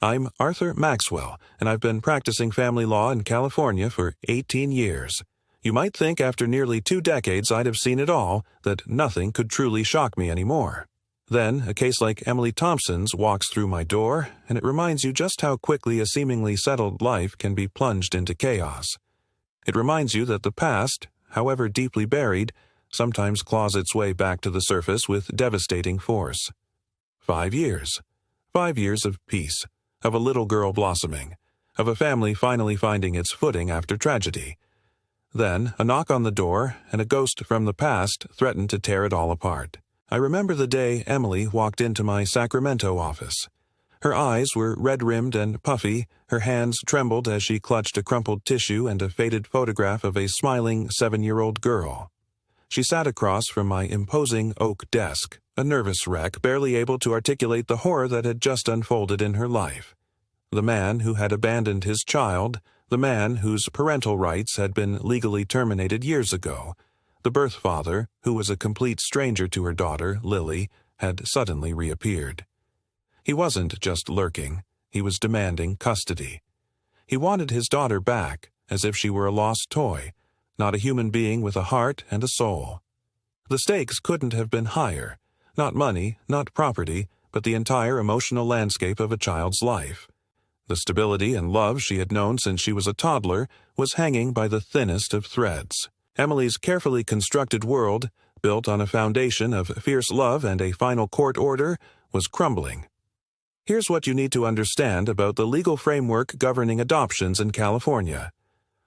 I'm Arthur Maxwell, and I've been practicing family law in California for 18 years. You might think after nearly 2 decades I'd have seen it all, that nothing could truly shock me anymore. Then, a case like Emily Thompson's walks through my door, and it reminds you just how quickly a seemingly settled life can be plunged into chaos. It reminds you that the past, however deeply buried, sometimes claws its way back to the surface with devastating force. 5 years. 5 years of peace, of a little girl blossoming, of a family finally finding its footing after tragedy. Then, a knock on the door, and a ghost from the past threatened to tear it all apart. I remember the day Emily walked into my Sacramento office. Her eyes were red-rimmed and puffy, her hands trembled as she clutched a crumpled tissue and a faded photograph of a smiling 7-year-old girl. She sat across from my imposing oak desk, a nervous wreck barely able to articulate the horror that had just unfolded in her life. The man who had abandoned his child, the man whose parental rights had been legally terminated years ago, the birth father, who was a complete stranger to her daughter, Lily, had suddenly reappeared. He wasn't just lurking, he was demanding custody. He wanted his daughter back, as if she were a lost toy, not a human being with a heart and a soul. The stakes couldn't have been higher. Not money, not property, but the entire emotional landscape of a child's life. The stability and love she had known since she was a toddler was hanging by the thinnest of threads. Emily's carefully constructed world, built on a foundation of fierce love and a final court order, was crumbling. Here's what you need to understand about the legal framework governing adoptions in California.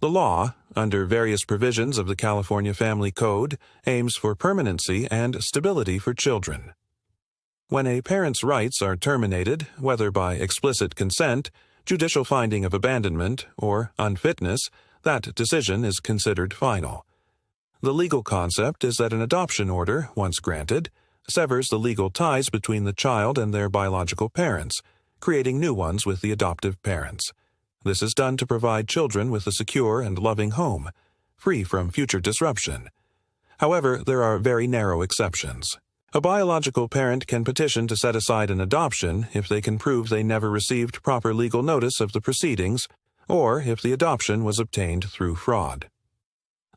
The law, under various provisions of the California Family Code, aims for permanency and stability for children. When a parent's rights are terminated, whether by explicit consent, judicial finding of abandonment, or unfitness, that decision is considered final. The legal concept is that an adoption order, once granted, severs the legal ties between the child and their biological parents, creating new ones with the adoptive parents. This is done to provide children with a secure and loving home, free from future disruption. However, there are very narrow exceptions. A biological parent can petition to set aside an adoption if they can prove they never received proper legal notice of the proceedings, or if the adoption was obtained through fraud.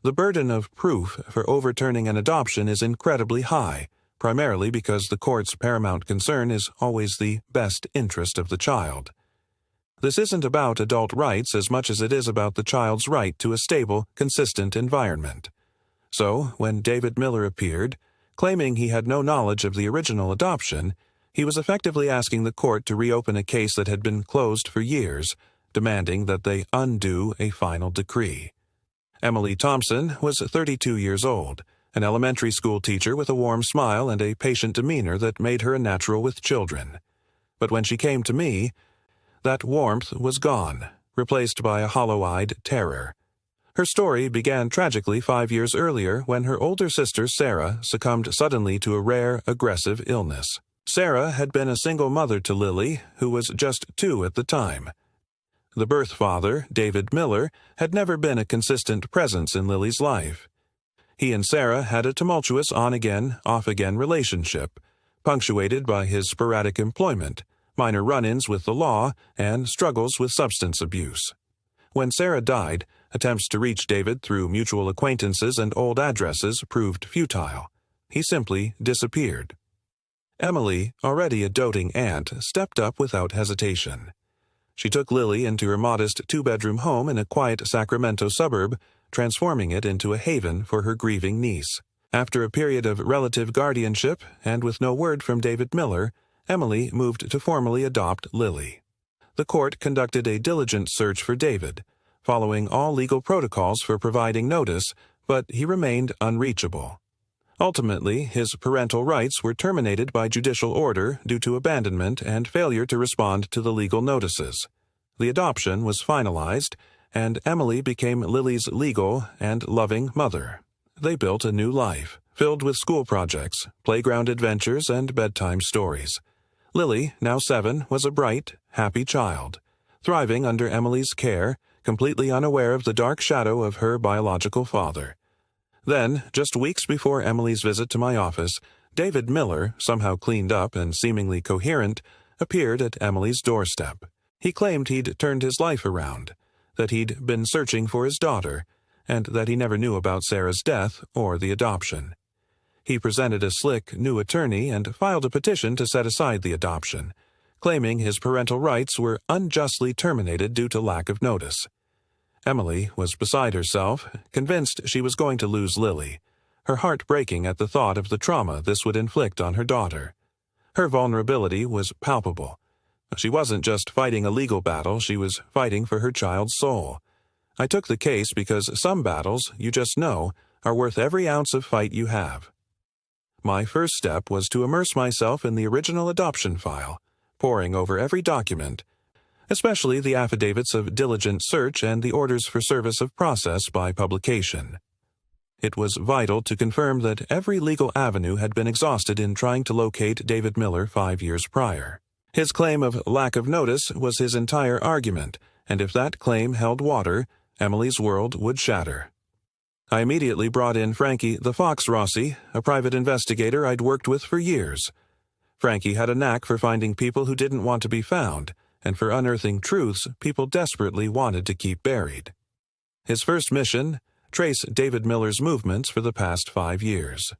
The burden of proof for overturning an adoption is incredibly high, primarily because the court's paramount concern is always the best interest of the child. This isn't about adult rights as much as it is about the child's right to a stable, consistent environment. So, when David Miller appeared, claiming he had no knowledge of the original adoption, he was effectively asking the court to reopen a case that had been closed for years, demanding that they undo a final decree. Emily Thompson was 32 years old, an elementary school teacher with a warm smile and a patient demeanor that made her a natural with children. But when she came to me, that warmth was gone, replaced by a hollow-eyed terror. Her story began tragically 5 years earlier when her older sister Sarah succumbed suddenly to a rare, aggressive illness. Sarah had been a single mother to Lily, who was just 2 at the time. The birth father, David Miller, had never been a consistent presence in Lily's life. He and Sarah had a tumultuous on-again, off-again relationship, punctuated by his sporadic employment, minor run-ins with the law, and struggles with substance abuse. When Sarah died, attempts to reach David through mutual acquaintances and old addresses proved futile. He simply disappeared. Emily, already a doting aunt, stepped up without hesitation. She took Lily into her modest 2-bedroom home in a quiet Sacramento suburb, transforming it into a haven for her grieving niece. After a period of relative guardianship, and with no word from David Miller, Emily moved to formally adopt Lily. The court conducted a diligent search for David, following all legal protocols for providing notice, but he remained unreachable. Ultimately, his parental rights were terminated by judicial order due to abandonment and failure to respond to the legal notices. The adoption was finalized, and Emily became Lily's legal and loving mother. They built a new life, filled with school projects, playground adventures, and bedtime stories. Lily, now 7, was a bright, happy child, thriving under Emily's care, completely unaware of the dark shadow of her biological father. Then, just weeks before Emily's visit to my office, David Miller, somehow cleaned up and seemingly coherent, appeared at Emily's doorstep. He claimed he'd turned his life around, that he'd been searching for his daughter, and that he never knew about Sarah's death or the adoption. He presented a slick new attorney and filed a petition to set aside the adoption, claiming his parental rights were unjustly terminated due to lack of notice. Emily was beside herself, convinced she was going to lose Lily, her heart breaking at the thought of the trauma this would inflict on her daughter. Her vulnerability was palpable. She wasn't just fighting a legal battle, she was fighting for her child's soul. I took the case because some battles, you just know, are worth every ounce of fight you have. My first step was to immerse myself in the original adoption file, poring over every document, especially the affidavits of diligent search and the orders for service of process by publication. It was vital to confirm that every legal avenue had been exhausted in trying to locate David Miller 5 years prior. His claim of lack of notice was his entire argument, and if that claim held water, Emily's world would shatter. I immediately brought in Frankie the Fox Rossi, a private investigator I'd worked with for years. Frankie had a knack for finding people who didn't want to be found, and for unearthing truths people desperately wanted to keep buried. His first mission: trace David Miller's movements for the past 5 years.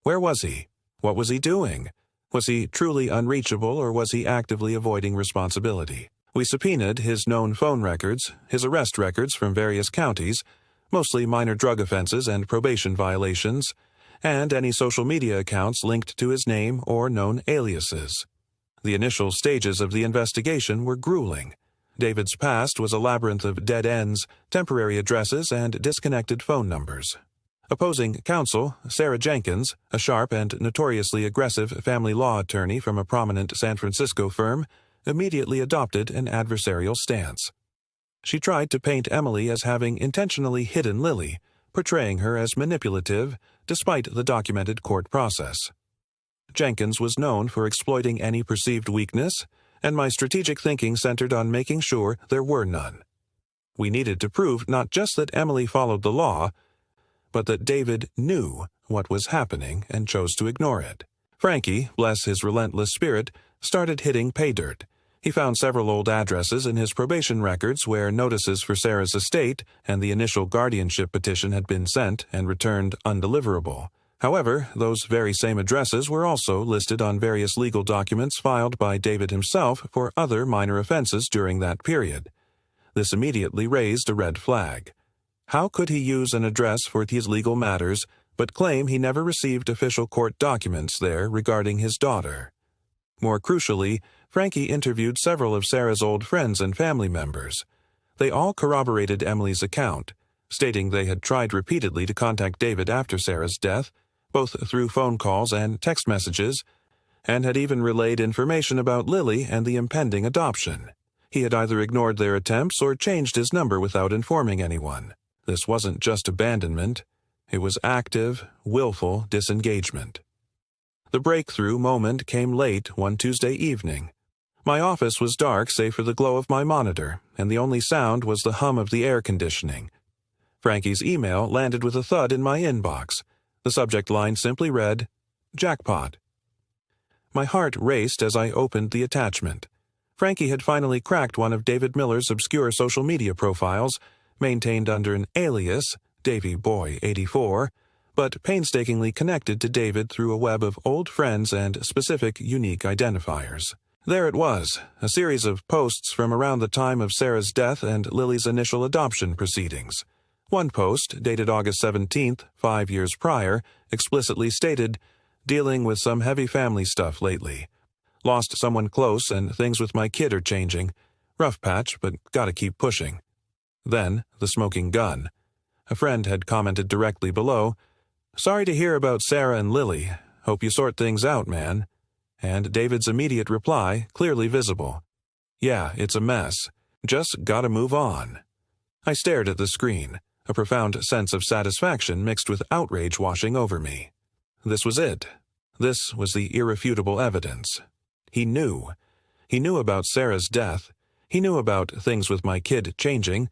Where was he? What was he doing? Was he truly unreachable, or was he actively avoiding responsibility? We subpoenaed his known phone records, his arrest records from various counties, mostly minor drug offenses and probation violations, and any social media accounts linked to his name or known aliases. The initial stages of the investigation were grueling. David's past was a labyrinth of dead ends, temporary addresses, and disconnected phone numbers. Opposing counsel, Sarah Jenkins, a sharp and notoriously aggressive family law attorney from a prominent San Francisco firm, immediately adopted an adversarial stance. She tried to paint Emily as having intentionally hidden Lily, portraying her as manipulative, despite the documented court process. Jenkins was known for exploiting any perceived weakness, and my strategic thinking centered on making sure there were none. We needed to prove not just that Emily followed the law, but that David knew what was happening and chose to ignore it. Frankie, bless his relentless spirit, started hitting pay dirt. He found several old addresses in his probation records where notices for Sarah's estate and the initial guardianship petition had been sent and returned undeliverable. However, those very same addresses were also listed on various legal documents filed by David himself for other minor offenses during that period. This immediately raised a red flag. How could he use an address for his legal matters but claim he never received official court documents there regarding his daughter? More crucially, Frankie interviewed several of Sarah's old friends and family members. They all corroborated Emily's account, stating they had tried repeatedly to contact David after Sarah's death, both through phone calls and text messages, and had even relayed information about Lily and the impending adoption. He had either ignored their attempts or changed his number without informing anyone. This wasn't just abandonment, it was active, willful disengagement. The breakthrough moment came late one Tuesday evening. My office was dark save for the glow of my monitor, and the only sound was the hum of the air conditioning. Frankie's email landed with a thud in my inbox. The subject line simply read, "Jackpot." My heart raced as I opened the attachment. Frankie had finally cracked one of David Miller's obscure social media profiles, maintained under an alias, Davy Boy 84, but painstakingly connected to David through a web of old friends and specific unique identifiers. There it was, a series of posts from around the time of Sarah's death and Lily's initial adoption proceedings. One post, dated August 17th, 5 years prior, explicitly stated, "Dealing with some heavy family stuff lately. Lost someone close and things with my kid are changing. Rough patch, but gotta keep pushing." Then, the smoking gun. A friend had commented directly below, "Sorry to hear about Sarah and Lily. Hope you sort things out, man." And David's immediate reply, clearly visible, "Yeah, it's a mess. Just gotta move on." I stared at the screen, a profound sense of satisfaction mixed with outrage washing over me. This was it. This was the irrefutable evidence. He knew. He knew about Sarah's death. He knew about things with my kid changing,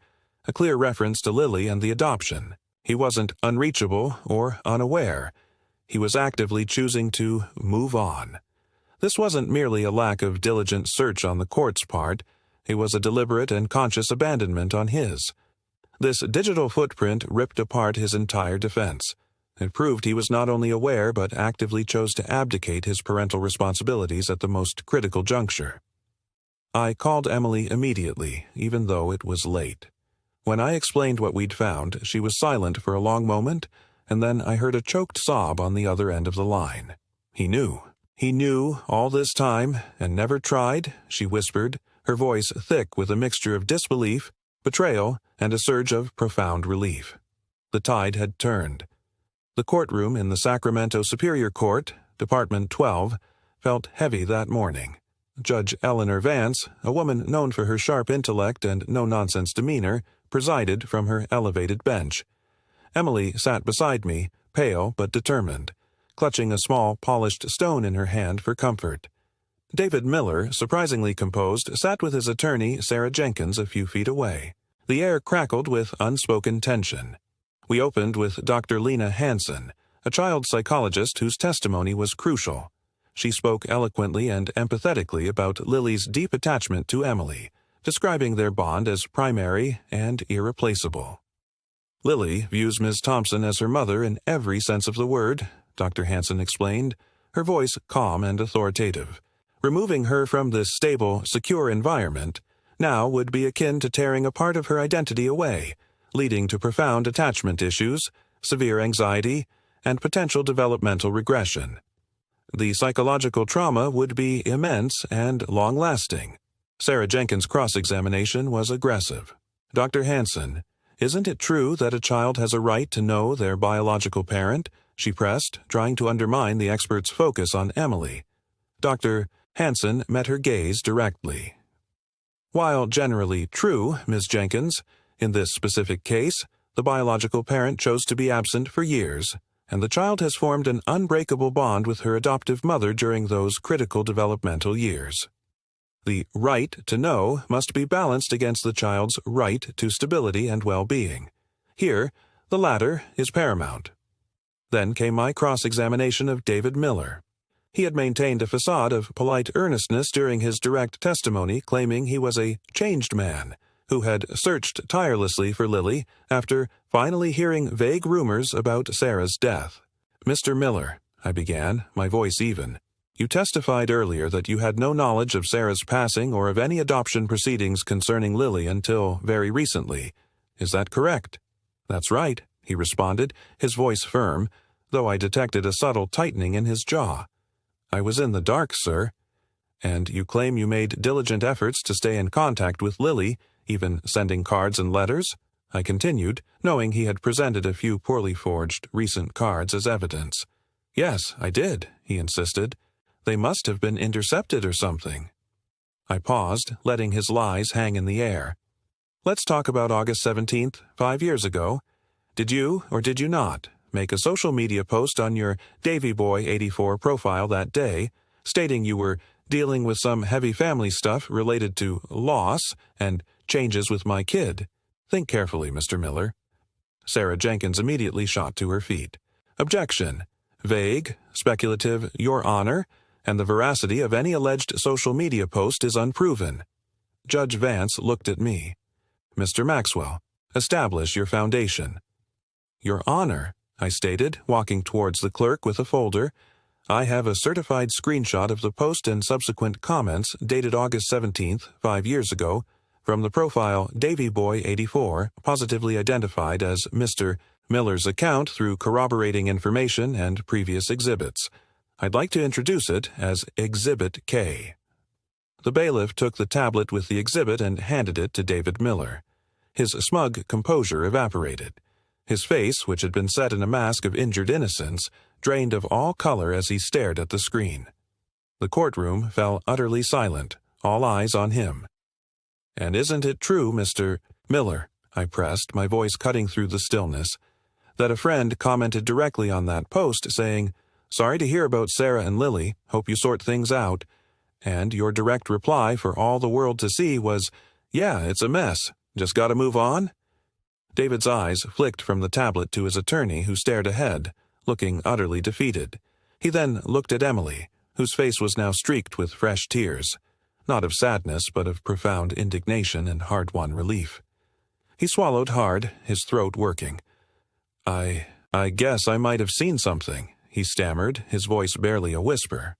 a clear reference to Lily and the adoption. He wasn't unreachable or unaware. He was actively choosing to move on. This wasn't merely a lack of diligent search on the court's part. It was a deliberate and conscious abandonment on his. This digital footprint ripped apart his entire defense. It proved he was not only aware but actively chose to abdicate his parental responsibilities at the most critical juncture. I called Emily immediately, even though it was late. When I explained what we'd found, she was silent for a long moment, and then I heard a choked sob on the other end of the line. He knew. He knew all this time, and never tried, she whispered, her voice thick with a mixture of disbelief, betrayal, and a surge of profound relief. The tide had turned. The courtroom in the Sacramento Superior Court, Department 12, felt heavy that morning. Judge Eleanor Vance, a woman known for her sharp intellect and no-nonsense demeanor, presided from her elevated bench. Emily sat beside me, pale but determined, clutching a small polished stone in her hand for comfort. David Miller, surprisingly composed, sat with his attorney, Sarah Jenkins, a few feet away. The air crackled with unspoken tension. We opened with Dr. Lena Hansen, a child psychologist whose testimony was crucial. She spoke eloquently and empathetically about Lily's deep attachment to Emily, describing their bond as primary and irreplaceable. Lily views Ms. Thompson as her mother in every sense of the word, Dr. Hansen explained, her voice calm and authoritative. Removing her from this stable, secure environment now would be akin to tearing a part of her identity away, leading to profound attachment issues, severe anxiety, and potential developmental regression. The psychological trauma would be immense and long-lasting. Sarah Jenkins' cross-examination was aggressive. Dr. Hansen, isn't it true that a child has a right to know their biological parent? She pressed, trying to undermine the expert's focus on Emily. Dr. Hansen met her gaze directly. While generally true, Ms. Jenkins, in this specific case, the biological parent chose to be absent for years, and the child has formed an unbreakable bond with her adoptive mother during those critical developmental years. The right to know must be balanced against the child's right to stability and well-being. Here, the latter is paramount. Then came my cross-examination of David Miller. He had maintained a facade of polite earnestness during his direct testimony, claiming he was a changed man who had searched tirelessly for Lily after finally hearing vague rumors about Sarah's death. "Mr. Miller," I began, my voice even, "you testified earlier that you had no knowledge of Sarah's passing or of any adoption proceedings concerning Lily until very recently. Is that correct?" "That's right," he responded, his voice firm, though I detected a subtle tightening in his jaw. "I was in the dark, sir." "And you claim you made diligent efforts to stay in contact with Lily, even sending cards and letters?" I continued, knowing he had presented a few poorly forged recent cards as evidence. "Yes, I did," he insisted. "They must have been intercepted or something." I paused, letting his lies hang in the air. "Let's talk about August 17th, 5 years ago. Did you, or did you not, make a social media post on your DavyBoy84 profile that day, stating you were dealing with some heavy family stuff related to loss and changes with my kid? Think carefully, Mr. Miller." Sarah Jenkins immediately shot to her feet. "Objection. Vague, speculative, Your Honor, and the veracity of any alleged social media post is unproven." Judge Vance looked at me. "Mr. Maxwell, establish your foundation." "Your Honor," I stated, walking towards the clerk with a folder, "I have a certified screenshot of the post and subsequent comments dated August 17th, 5 years ago, from the profile DavyBoy84, positively identified as Mr. Miller's account through corroborating information and previous exhibits. I'd like to introduce it as Exhibit K." The bailiff took the tablet with the exhibit and handed it to David Miller. His smug composure evaporated. His face, which had been set in a mask of injured innocence, drained of all color as he stared at the screen. The courtroom fell utterly silent, all eyes on him. "And isn't it true, Mr. Miller," I pressed, my voice cutting through the stillness, "that a friend commented directly on that post saying, 'Sorry to hear about Sarah and Lily, hope you sort things out,' and your direct reply for all the world to see was, 'Yeah, it's a mess, just gotta move on'?" David's eyes flicked from the tablet to his attorney, who stared ahead, looking utterly defeated. He then looked at Emily, whose face was now streaked with fresh tears. not of sadness but of profound indignation and hard-won relief. He swallowed hard, his throat working. I guess I might have seen something," he stammered, his voice barely a whisper.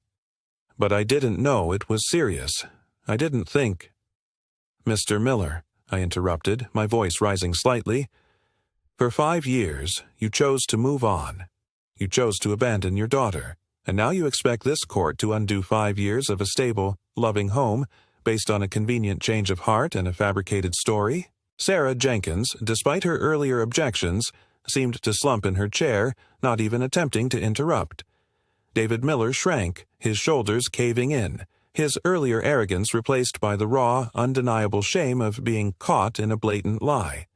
"But I didn't know it was serious. I didn't think—" "Mr. Miller," I interrupted, my voice rising slightly, "for 5 years you chose to move on. You chose to abandon your daughter, and now you expect this court to undo 5 years of a stable, loving home based on a convenient change of heart and a fabricated story?" Sarah Jenkins, despite her earlier objections, seemed to slump in her chair, not even attempting to interrupt. David Miller shrank, his shoulders caving in, his earlier arrogance replaced by the raw, undeniable shame of being caught in a blatant lie.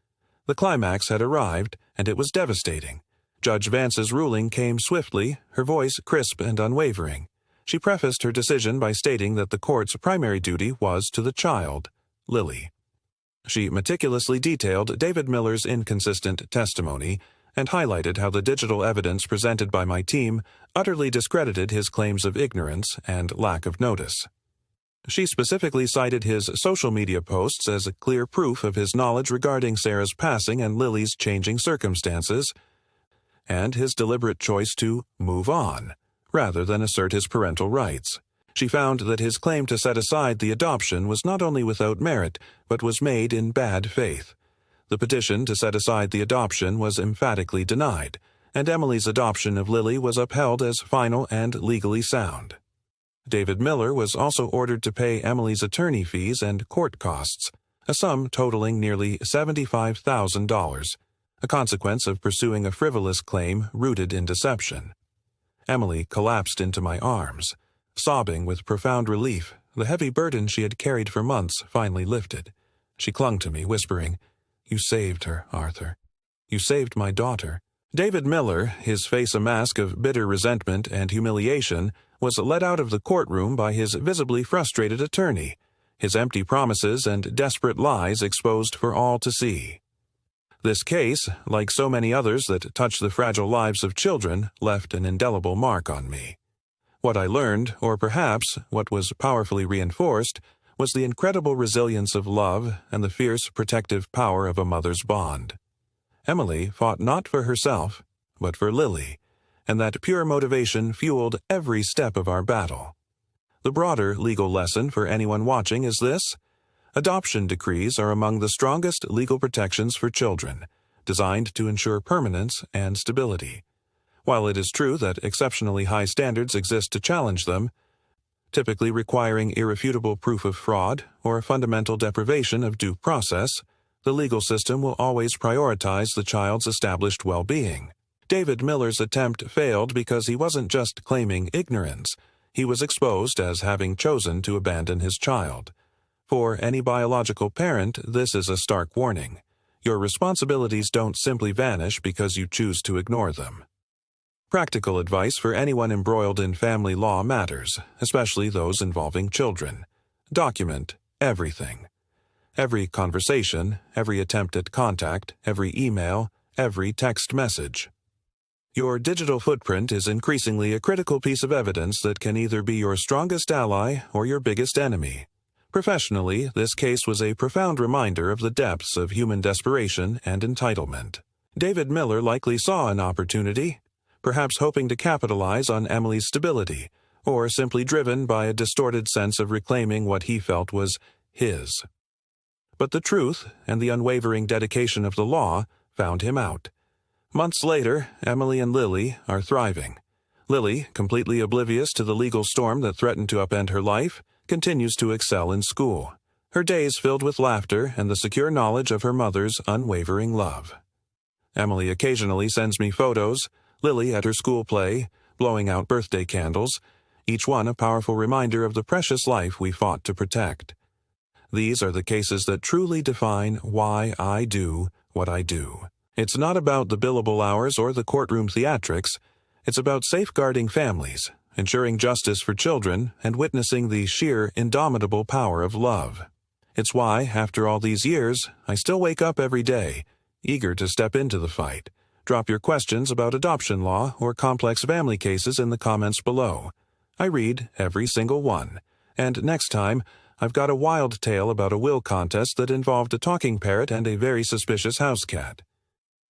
The climax had arrived, and it was devastating. Judge Vance's ruling came swiftly, her voice crisp and unwavering. She prefaced her decision by stating that the court's primary duty was to the child, Lily. She meticulously detailed David Miller's inconsistent testimony and highlighted how the digital evidence presented by my team utterly discredited his claims of ignorance and lack of notice. She specifically cited his social media posts as a clear proof of his knowledge regarding Sarah's passing and Lily's changing circumstances, and his deliberate choice to move on, rather than assert his parental rights. She found that his claim to set aside the adoption was not only without merit, but was made in bad faith. The petition to set aside the adoption was emphatically denied, and Emily's adoption of Lily was upheld as final and legally sound. David Miller was also ordered to pay Emily's attorney fees and court costs, a sum totaling nearly $75,000, a consequence of pursuing a frivolous claim rooted in deception. Emily collapsed into my arms. Sobbing with profound relief, the heavy burden she had carried for months finally lifted. She clung to me, whispering, "You saved her, Arthur. You saved my daughter." David Miller, his face a mask of bitter resentment and humiliation, was led out of the courtroom by his visibly frustrated attorney, his empty promises and desperate lies exposed for all to see. This case, like so many others that touch the fragile lives of children, left an indelible mark on me. What I learned, or perhaps what was powerfully reinforced, was the incredible resilience of love and the fierce protective power of a mother's bond. Emily fought not for herself, but for Lily, and that pure motivation fueled every step of our battle. The broader legal lesson for anyone watching is this: adoption decrees are among the strongest legal protections for children, designed to ensure permanence and stability. While it is true that exceptionally high standards exist to challenge them, typically requiring irrefutable proof of fraud or fundamental deprivation of due process, the legal system will always prioritize the child's established well-being. David Miller's attempt failed because he wasn't just claiming ignorance. He was exposed as having chosen to abandon his child. For any biological parent, this is a stark warning. Your responsibilities don't simply vanish because you choose to ignore them. Practical advice for anyone embroiled in family law matters, especially those involving children. Document everything. Every conversation, every attempt at contact, every email, every text message. Your digital footprint is increasingly a critical piece of evidence that can either be your strongest ally or your biggest enemy. Professionally, this case was a profound reminder of the depths of human desperation and entitlement. David Miller likely saw an opportunity, perhaps hoping to capitalize on Emily's stability, or simply driven by a distorted sense of reclaiming what he felt was his. But the truth and the unwavering dedication of the law found him out. Months later, Emily and Lily are thriving. Lily, completely oblivious to the legal storm that threatened to upend her life, continues to excel in school, her days filled with laughter and the secure knowledge of her mother's unwavering love. Emily occasionally sends me photos, Lily at her school play, blowing out birthday candles, each one a powerful reminder of the precious life we fought to protect. These are the cases that truly define why I do what I do. It's not about the billable hours or the courtroom theatrics. It's about safeguarding families, ensuring justice for children, and witnessing the sheer, indomitable power of love. It's why, after all these years, I still wake up every day, eager to step into the fight. Drop your questions about adoption law or complex family cases in the comments below. I read every single one, and next time, I've got a wild tale about a will contest that involved a talking parrot and a very suspicious house cat.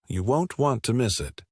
You won't want to miss it.